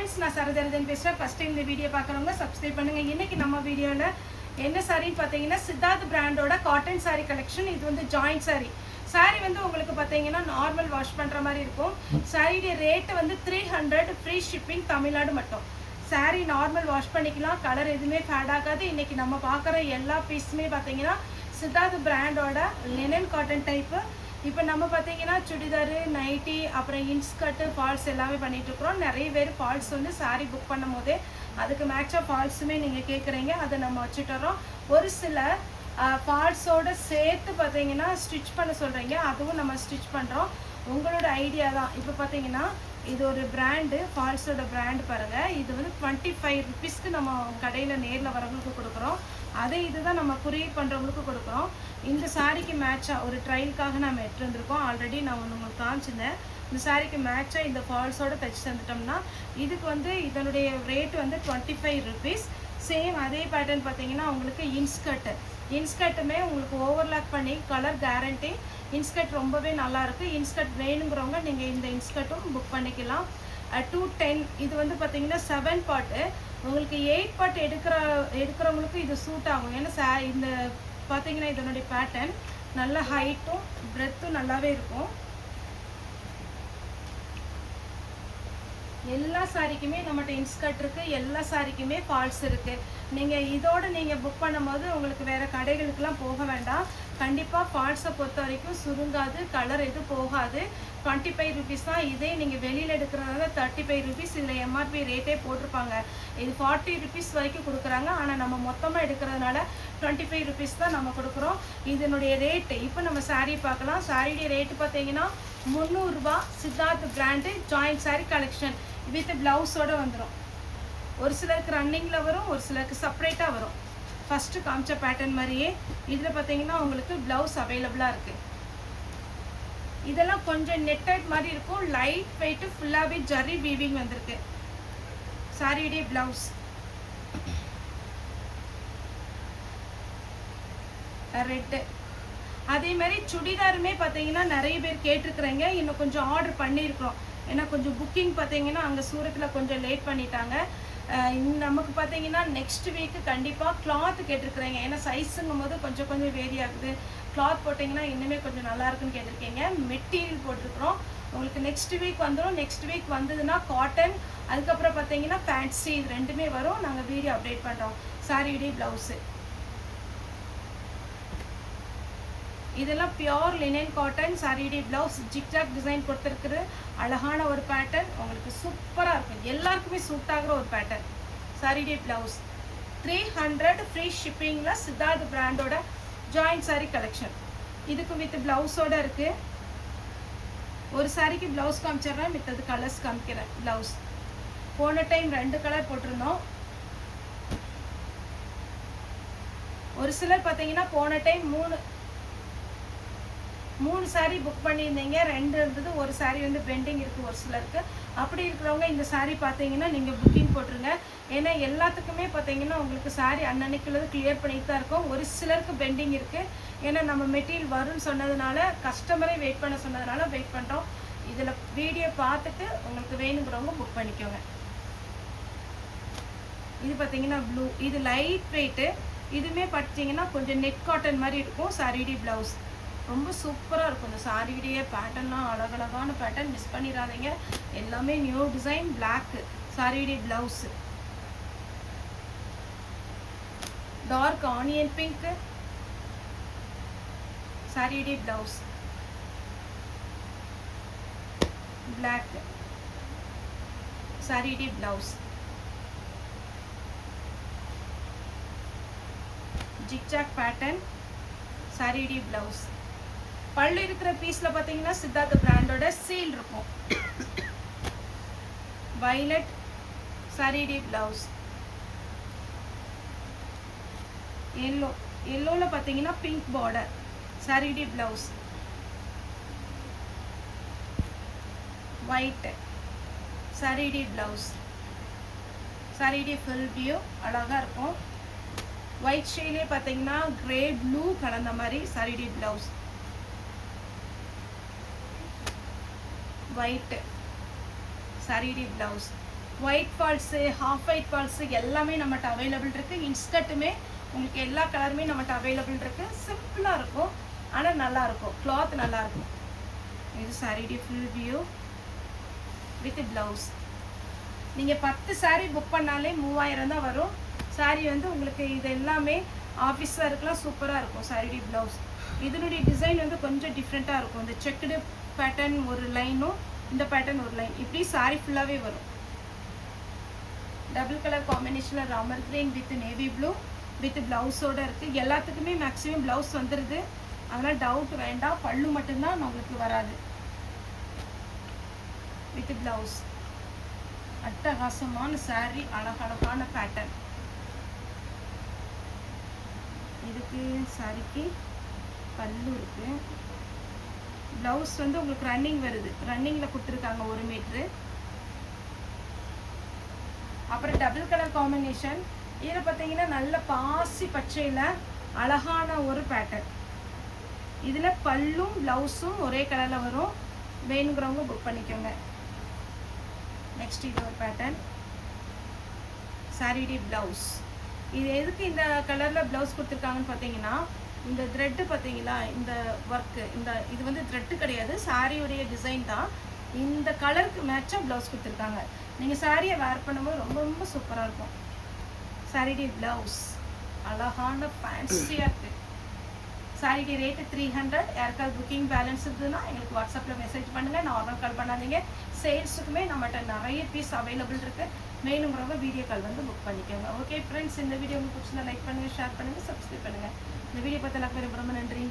Friends, நான் சரதரதன் பேசுகிறேன். First time இந்த வீடியோ பார்க்குறவங்க சப்ஸ்கிரைப் பண்ணுங்கள். இன்றைக்கி நம்ம வீடியோவில் என்ன சாரின்னு பார்த்தீங்கன்னா, சித்தார்த் பிராண்டோட காட்டன் சாரீ கலெக்ஷன். இது வந்து ஜாயிண்ட் சாரீ. சாரீ வந்து உங்களுக்கு பார்த்தீங்கன்னா நார்மல் வாஷ் பண்ணுற மாதிரி இருக்கும். சாரியுடைய ரேட்டு வந்து 300, ஃப்ரீ ஷிப்பிங், தமிழ்நாடு மட்டும். சாரீ நார்மல் வாஷ் பண்ணிக்கலாம், கலர் எதுவுமே ஃபேட் ஆகாது. இன்றைக்கி நம்ம பார்க்குற எல்லா பீஸுமே பார்த்தீங்கன்னா சித்தார்த் பிராண்டோட லினன் காட்டன் டைப்பு. இப்போ நம்ம பார்த்தீங்கன்னா சுடிதாரு, நைட்டி, அப்புறம் இன்ஸ்கர்ட்டு, ஃபால்ஸ் எல்லாமே பண்ணிகிட்ருக்குறோம். நிறைய பேர் ஃபால்ஸ் வந்து சாரீ புக் பண்ணும் போதே அதுக்கு மேட்சாக ஃபால்ஸுமே நீங்கள் கேட்குறீங்க, அதை நம்ம வச்சுட்டுறோம். ஒரு சில ஃபால்ஸோடு சேர்த்து பார்த்தீங்கன்னா ஸ்டிச் பண்ண சொல்கிறீங்க, அதுவும் நம்ம ஸ்டிச் பண்ணுறோம். உங்களோட ஐடியா தான். இப்போ பார்த்தீங்கன்னா இது ஒரு பிராண்டு, ஃபால்ஸோட பிராண்டு பாருங்கள். இது வந்து 25 ருபீஸ்க்கு நம்ம கடையில் நேரில் வரவங்களுக்கு கொடுக்குறோம். அதே இதுதான் நம்ம குரியர் பண்ணுறவங்களுக்கு கொடுக்குறோம். இந்த சாரிக்கு மேட்சாக ஒரு ட்ரையலுக்காக நம்ம எடுத்து வந்திருக்கோம். ஆல்ரெடி நான் உங்களுக்கு காமிச்சிருந்தேன். இந்த சாரிக்கு மேட்சாக இந்த ஃபால்ஸோடு தைச்சி தந்துட்டோம்னா இதுக்கு வந்து இதனுடைய ரேட் வந்து 25 ருபீஸ். சேம் அதே பேட்டர்ன் பார்த்தீங்கன்னா உங்களுக்கு இன்ஸ்கர்ட்டுமே உங்களுக்கு ஓவர்லாக் பண்ணி கலர் கேரண்டி. இன்ஸ்கர்ட் ரொம்பவே நல்லாயிருக்கு. இன்ஸ்கர்ட் வேணுங்கிறவங்க நீங்கள் இந்த இன்ஸ்கர்ட்டும் புக் பண்ணிக்கலாம். 210. இது வந்து பார்த்தீங்கன்னா 7 பார்ட்டு. உங்களுக்கு 8 பார்ட் எடுக்கிறவங்களுக்கு இது சூட் ஆகும். ஏன்னா இந்த பார்த்தீங்கன்னா இதனுடைய பேட்டர்ன் நல்ல ஹைட்டும் பிரெத்தும் நல்லாவே இருக்கும். எல்லா சாரிக்குமே நம்மகிட்ட இன்ஸ்கர்ட் இருக்குது, எல்லா சாரிக்குமே ஃபால்ஸ் இருக்குது. நீங்கள் இதோடு நீங்கள் புக் பண்ணும்போது உங்களுக்கு வேறு கடைகளுக்கெலாம் போக வேண்டாம். கண்டிப்பாக ஃபால்ஸை பொறுத்த வரைக்கும் சுருங்காது, கலர் எதுவும் போகாது. 25 ருபீஸ் தான். இதே நீங்கள் வெளியில் எடுக்கிறதால 35 ருபீஸ். இதில் எம்ஆர்பி ரேட்டே போட்டிருப்பாங்க. இது 40 ருபீஸ் வரைக்கும் கொடுக்குறாங்க. ஆனால் நம்ம மொத்தமாக எடுக்கிறதுனால 25 ருபீஸ் தான் நம்ம கொடுக்குறோம். இதனுடைய ரேட்டு இப்போ நம்ம சாரீ பார்க்கலாம். சாரியுடைய ரேட்டு பார்த்தீங்கன்னா 300 ரூபா. Siddharth brand joint sari collection with ப்ளவுஸோடு வந்துடும். ஒரு சிலருக்கு ரன்னிங்கில் வரும், ஒரு சிலருக்கு செப்பரேட்டாக வரும். ஃபஸ்ட்டு காமிச்ச பேட்டர்ன் மாதிரியே இதில் பார்த்தீங்கன்னா உங்களுக்கு ப்ளவுஸ் அவைலபிளாக இருக்குது. இதெல்லாம் கொஞ்சம் நெட்டட் மாதிரி இருக்கும். லைட் வெயிட்டு, ஃபுல்லாகவே ஜரி வீவிங் வந்திருக்கு. சாரியுடைய ப்ளவுஸ் ரெட்டு. அதே மாதிரி சுடிதாருமே பார்த்தீங்கன்னா நிறைய பேர் கேட்டிருக்குறீங்க. இன்னும் கொஞ்சம் ஆர்டர் பண்ணியிருக்கிறோம். ஏன்னா கொஞ்சம் புக்கிங் பார்த்தீங்கன்னா அங்கே சூரத்தில் கொஞ்சம் லேட் பண்ணிட்டாங்க. நமக்கு பார்த்தீங்கன்னா நெக்ஸ்ட் வீக்கு கண்டிப்பாக கிளாத் கேட்டிருக்குறீங்க. ஏன்னா சைஸுங்கும் போது கொஞ்சம் வேரி ஆகுது. கிளாத் போட்டிங்கன்னா இன்னுமே கொஞ்சம் நல்லா இருக்குன்னு கேட்டிருக்கீங்க. மெட்டீரியல் போட்டிருக்கிறோம். உங்களுக்கு நெக்ஸ்ட் வீக் வந்துடும். நெக்ஸ்ட் வீக் வந்ததுன்னா காட்டன், அதுக்கப்புறம் பார்த்தீங்கன்னா ஃபேன்சி, இது ரெண்டுமே வரும். நாங்கள் வீடியோ அப்டேட் பண்ணுறோம். சாரியுடைய ப்ளவுஸு இதெல்லாம் பியோர் லினன் காட்டன். சாரியுடைய ப்ளவுஸ் ஜிக்ஜாக் டிசைன் கொடுத்துருக்குது. அழகான ஒரு பேட்டர்ன், உங்களுக்கு சூப்பராக இருக்கும். எல்லாருக்குமே சூட் ஆகிற ஒரு பேட்டர்ன். சாரியுடைய ப்ளவுஸ் 300, ஃப்ரீ ஷிப்பிங்கில் சித்தார்த் பிராண்டோட ஜாயிண்ட் சாரீ கலெக்ஷன். இதுக்கு வித் ப்ளவுஸோடு இருக்குது. ஒரு சாரிக்கு ப்ளவுஸ் காமிச்சிட்றேன், மித்தது கலர்ஸ் காமிக்கிறேன். ப்ளவுஸ் போன டைம் 2 கலர் போட்டிருந்தோம். ஒரு சிலர் பார்த்தீங்கன்னா போன டைம் 3 சாரீ புக் பண்ணியிருந்தீங்க. 2 இருந்தது, ஒரு சாரீ வந்து பெண்டிங் இருக்குது ஒரு சிலருக்கு. அப்படி இருக்கிறவங்க இந்த சாரீ பார்த்தீங்கன்னா நீங்கள் புக்கிங் போட்டுருங்க. ஏன்னா எல்லாத்துக்குமே பார்த்தீங்கன்னா உங்களுக்கு சாரீ அன்னன்னைக்குள்ளது கிளியர் பண்ணிட்டு தான் இருக்கும். ஒரு சிலருக்கு பெண்டிங் இருக்குது. ஏன்னா நம்ம மெட்டீரியல் வரும்னு சொன்னதுனால, கஸ்டமரே வெயிட் பண்ண சொன்னதுனால வெயிட் பண்ணுறோம். இதில் வீடியோ பார்த்துட்டு உங்களுக்கு வேணுங்கிறவங்க புக் பண்ணிக்கோங்க. இது பார்த்தீங்கன்னா ப்ளூ. இது லைட் வெயிட்டு. இதுவுமே பார்த்தீங்கன்னா கொஞ்சம் நெட் காட்டன் மாதிரி இருக்கும். சாரியுடைய ப்ளவுஸ் ரொம்ப சூப்பராக இருக்கும். இந்த சாரியுடைய பேட்டர்ன்லாம் அழகழகான பேட்டர்ன், மிஸ் பண்ணிடாதீங்க. எல்லாமே நியூ டிசைன். பிளாக்கு சாரியுடைய ப்ளவுஸு. டார்க் ஆனியன் பிங்க் சாரியுடைய ப்ளவுஸ். பிளாக் சாரியுடைய ப்ளவுஸ். ஜிக்ஜாக் பேட்டர்ன் சாரியுடைய ப்ளவுஸ். பல்லு இருக்கிற பீஸில் பார்த்தீங்கன்னா சித்தார்த் பிராண்டோட சீல் இருக்கும். வைலட் சாரியுடைய ப்ளவுஸ். எல்லோவில் பார்த்தீங்கன்னா பிங்க் பார்டர் சாரியுடைய ப்ளவுஸ். ஒயிட் சாரியுடைய ப்ளவுஸ். சாரியுடைய ஃபுல் வியூ அழகாக இருக்கும். ஒயிட் ஷேட்லேயே பார்த்தீங்கன்னா கிரே ப்ளூ கலந்த மாதிரி சாரியுடைய ப்ளவுஸ். ஒயிட் சாரியுடைய blouse. White falls, half white falls எல்லாமே நம்மகிட்ட அவைலபிள் இருக்குது. இன்ஸ்கர்ட்டுமே உங்களுக்கு எல்லா கலருமே நம்மகிட்ட அவைலபிள் இருக்குது. சிம்பிளாக இருக்கும், ஆனால் நல்லாயிருக்கும். கிளாத் நல்லாயிருக்கும். இது சாரியுடைய ஃபுல் வியூ வித் ப்ளவுஸ். நீங்கள் 10 சாரீ புக் பண்ணாலே 3000 தான் வரும். சாரீ வந்து உங்களுக்கு இது எல்லாமே ஆஃபீஸ் வேர்க்கெலாம் சூப்பராக இருக்கும். சாரியுடைய ப்ளவுஸ் இதனுடைய டிசைன் வந்து கொஞ்சம் டிஃப்ரெண்ட்டாக இருக்கும். இந்த செக்குடு பேட்டர்ன் ஒரு லைனும் இந்த பேட்டர்ன் ஒரு லைன், இப்படி சாரீ ஃபுல்லாகவே வரும். டபுள் கலர் காம்பினேஷனில் Ramar green with navy blue with ப்ளவுஸோடு இருக்குது. எல்லாத்துக்குமே மேக்ஸிமம் ப்ளவுஸ் வந்துடுது, அதனால் டவுட் வேண்டாம். பல்லு மட்டும்தான் நம்மளுக்கு வராது. வித் ப்ளவுஸ் அட்டகாசமான சாரீ, அழகழகான பேட்டர்ன். இதுக்கு சாரிக்கு பல்லு இருக்கு. ப்ளவுஸ் வந்து உங்களுக்கு ரன்னிங் வருது, ரன்னிங்கில் கொடுத்துருக்காங்க 1 மீட்ரு. அப்புறம் டபுள் கலர் காம்பினேஷன். இதில் பார்த்தீங்கன்னா நல்ல பாசி பச்சையில் அழகான ஒரு பேட்டர்ன். இதில் பல்லும் ப்ளவுஸும் ஒரே கலரில் வரும். வேணுங்கிறவங்க புக் பண்ணிக்கோங்க. நெக்ஸ்ட் இது ஒரு பேட்டர்ன் சாரியுடைய ப்ளவுஸ். இது எதுக்கு இந்த கலரில் ப்ளவுஸ் கொடுத்துருக்காங்கன்னு பார்த்தீங்கன்னா, இந்த த்ரெட்டு பார்த்தீங்களா, இந்த ஒர்க்கு, இது வந்து த்ரெட்டு கிடையாது, சாரியுடைய டிசைன் தான். இந்த கலருக்கு மேட்சாக ப்ளவுஸ் கொடுத்துருக்காங்க. நீங்கள் சாரியை வேர் பண்ணும்போது ரொம்ப ரொம்ப சூப்பராக இருக்கும். சாரியுடைய ப்ளவுஸ் அழகான ஃபேன்சியாக இருக்குது. சாரியுடைய ரேட்டு 300. யாருக்காவது புக்கிங் பேலன்ஸ் இருந்ததுன்னா எங்களுக்கு வாட்ஸ்அப்பில் மெசேஜ் பண்ணுங்கள், நார்மல் கால் பண்ணாதீங்க. சேல்ஸுக்குமே நம்மகிட்ட நிறைய பீஸ் அவைலபிள் இருக்குது. வேணுங்கிறவங்க வீடியோ கால் வந்து புக் பண்ணிக்கோங்க. ஓகே ஃப்ரெண்ட்ஸ், இந்த வீடியோ உங்களுக்கு பிடிச்சிருந்தா லைக் பண்ணுங்கள், ஷேர் பண்ணுங்கள், சப்ஸ்கிரைப் பண்ணுங்கள். இந்த வீடியோ பார்த்து எல்லாருக்கும் ரொம்ப ரொம்ப நன்றி.